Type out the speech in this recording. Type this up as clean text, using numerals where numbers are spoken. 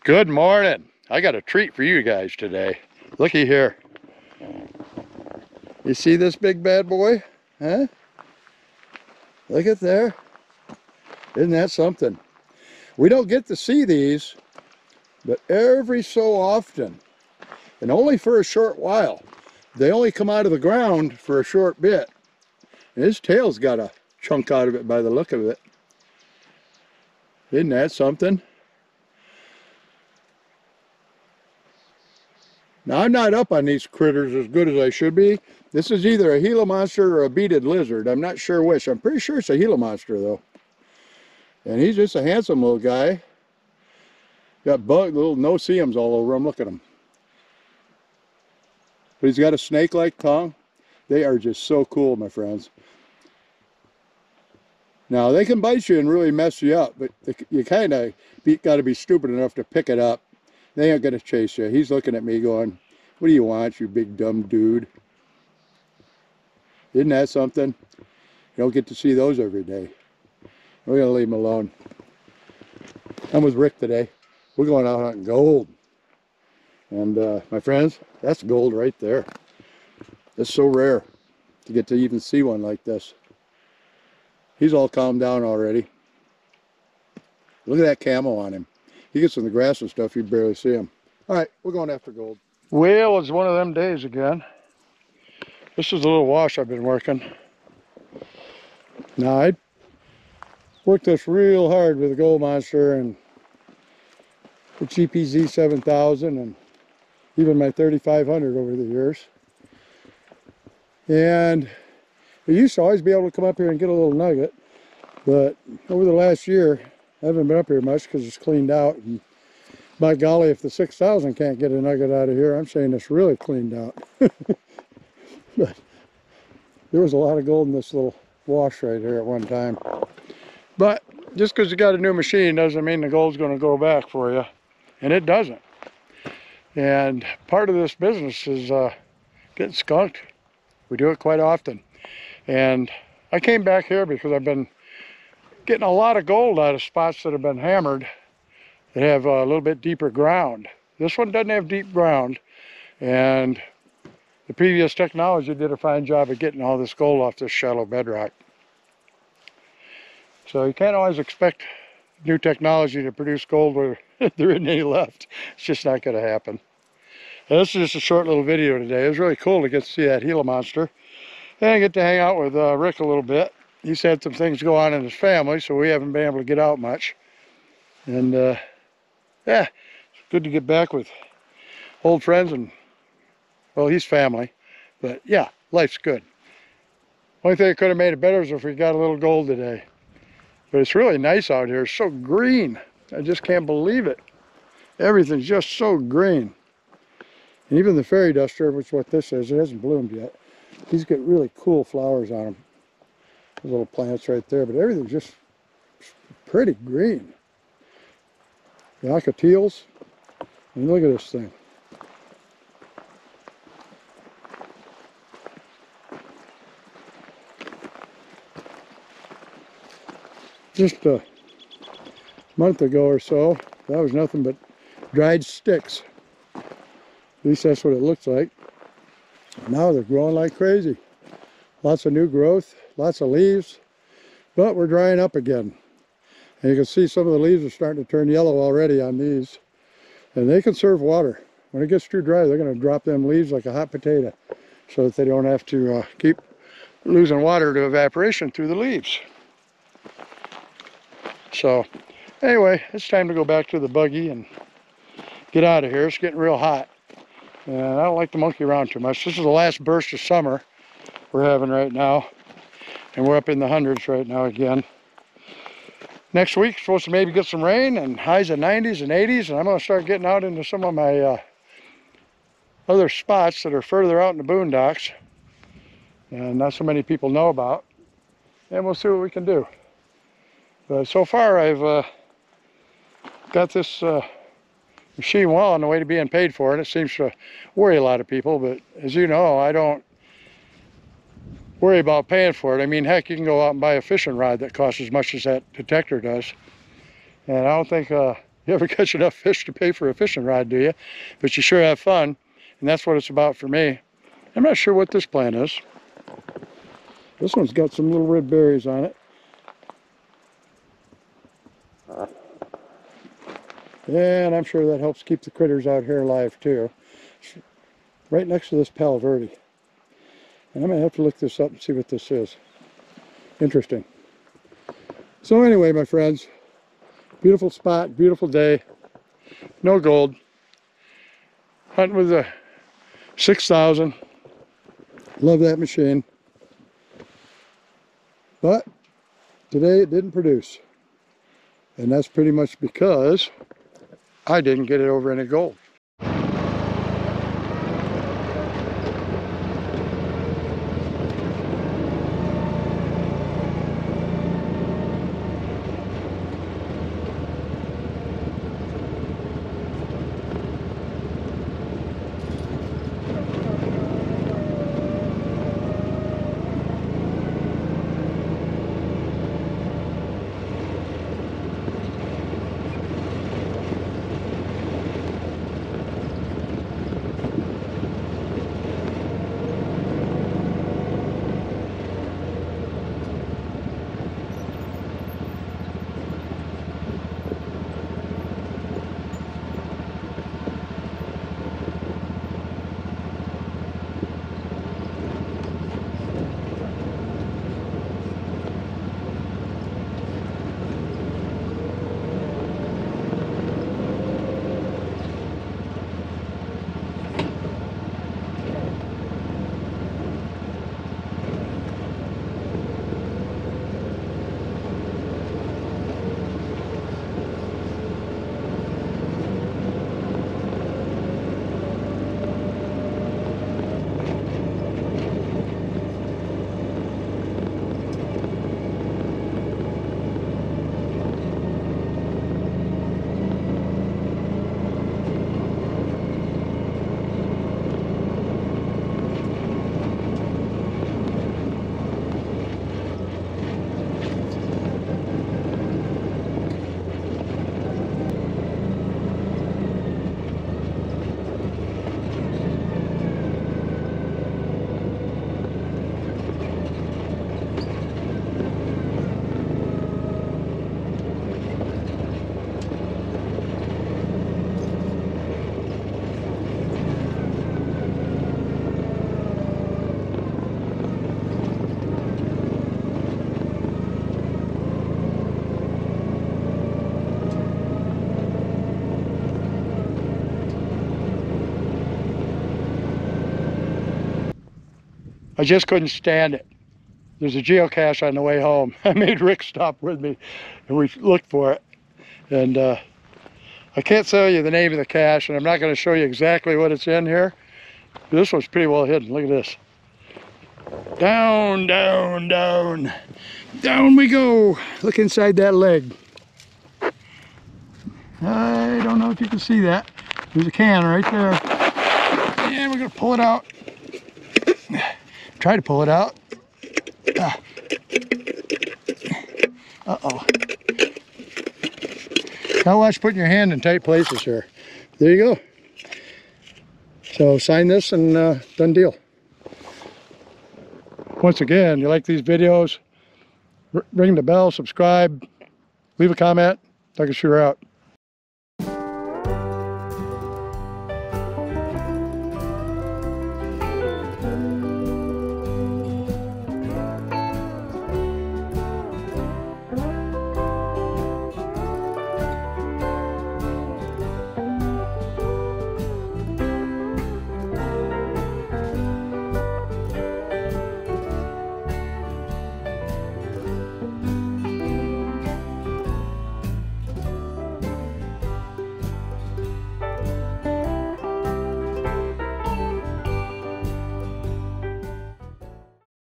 Good morning. I got a treat for you guys today. Looky here. You see this big bad boy? Huh? Look at there. Isn't that something? We don't get to see these, but every so often, and only for a short while, they only come out of the ground for a short bit. And his tail's got a chunk out of it by the look of it. Isn't that something? Now, I'm not up on these critters as good as I should be. This is either a Gila monster or a beaded lizard. I'm not sure which. I'm pretty sure it's a Gila monster, though. And he's just a handsome little guy. Got little no-see-ums all over him. Look at him. But he's got a snake-like tongue. They are just so cool, my friends. Now, they can bite you and really mess you up, but you kind of got to be stupid enough to pick it up. They ain't going to chase you. He's looking at me going, "What do you want, you big dumb dude?" Isn't that something? You don't get to see those every day. We're going to leave him alone. I'm with Rick today. We're going out hunting gold. And my friends, that's gold right there. It's so rare to get to even see one like this. He's all calmed down already. Look at that camo on him. He gets in the grass and stuff, you barely see him. All right, we're going after gold. Well, it's one of them days again. This is a little wash I've been working. Now, I worked this real hard with the Gold Monster and the GPZ 7000 and even my 3500 over the years. And I used to always be able to come up here and get a little nugget, but over the last year, I haven't been up here much because it's cleaned out. And by golly, if the 6000 can't get a nugget out of here, I'm saying it's really cleaned out. But there was a lot of gold in this little wash right here at one time. But just because you got a new machine doesn't mean the gold's going to go back for you. And it doesn't. And part of this business is getting skunked. We do it quite often. And I came back here because I've been getting a lot of gold out of spots that have been hammered that have a little bit deeper ground. This one doesn't have deep ground, and the previous technology did a fine job of getting all this gold off this shallow bedrock. So you can't always expect new technology to produce gold where there isn't any left. It's just not going to happen. And this is just a short little video today. It was really cool to get to see that Gila monster and get to hang out with Rick a little bit. He's had some things go on in his family, so we haven't been able to get out much. And yeah, it's good to get back with old friends and, well, he's family. But yeah, life's good. Only thing that could have made it better is if we got a little gold today. But it's really nice out here. It's so green. I just can't believe it. Everything's just so green. And even the fairy duster, which is what this is, it hasn't bloomed yet. These get really cool flowers on them. Those little plants right there, but everything's just pretty green. The ocoteals, and look at this thing. Just a month ago or so, that was nothing but dried sticks. At least that's what it looks like. Now they're growing like crazy. Lots of new growth, lots of leaves, but we're drying up again. And you can see some of the leaves are starting to turn yellow already on these. And they conserve water. When it gets too dry, they're going to drop them leaves like a hot potato so that they don't have to keep losing water to evaporation through the leaves. So anyway, it's time to go back to the buggy and get out of here. It's getting real hot. And I don't like to monkey around too much. This is the last burst of summer we're having right now. And we're up in the hundreds right now again. Next week, supposed to maybe get some rain and highs of 90s and 80s. And I'm going to start getting out into some of my other spots that are further out in the boondocks. And not so many people know about. And we'll see what we can do. But so far, I've got this machine well on the way to being paid for, and it seems to worry a lot of people. But as you know, I don't worry about paying for it. I mean, heck, you can go out and buy a fishing rod that costs as much as that Detector does. And I don't think Gila never catch enough fish to pay for a fishing rod, do you? But you sure have fun, and that's what it's about for me. I'm not sure what this plant is. This one's got some little red berries on it. And I'm sure that helps keep the critters out here alive too. It's right next to this Palo Verde. And I'm going to have to look this up and see what this is. Interesting. So anyway, my friends, beautiful spot, beautiful day. No gold. Hunting with a 6,000. Love that machine. But today it didn't produce. And that's pretty much because I didn't get it over any gold. I just couldn't stand it. There's a geocache on the way home. I made Rick stop with me and we looked for it. And I can't tell you the name of the cache, and I'm not going to show you exactly what it's in here. This one's pretty well hidden. Look at this. Down, down, down. Down we go. Look inside that leg. I don't know if you can see that. There's a can right there. And we're going to pull it out. Try to pull it out. Uh-oh. Now watch putting your hand in tight places here. There you go. So sign this and done deal. Once again, you like these videos, ring the bell, subscribe, leave a comment. Take a shooter out.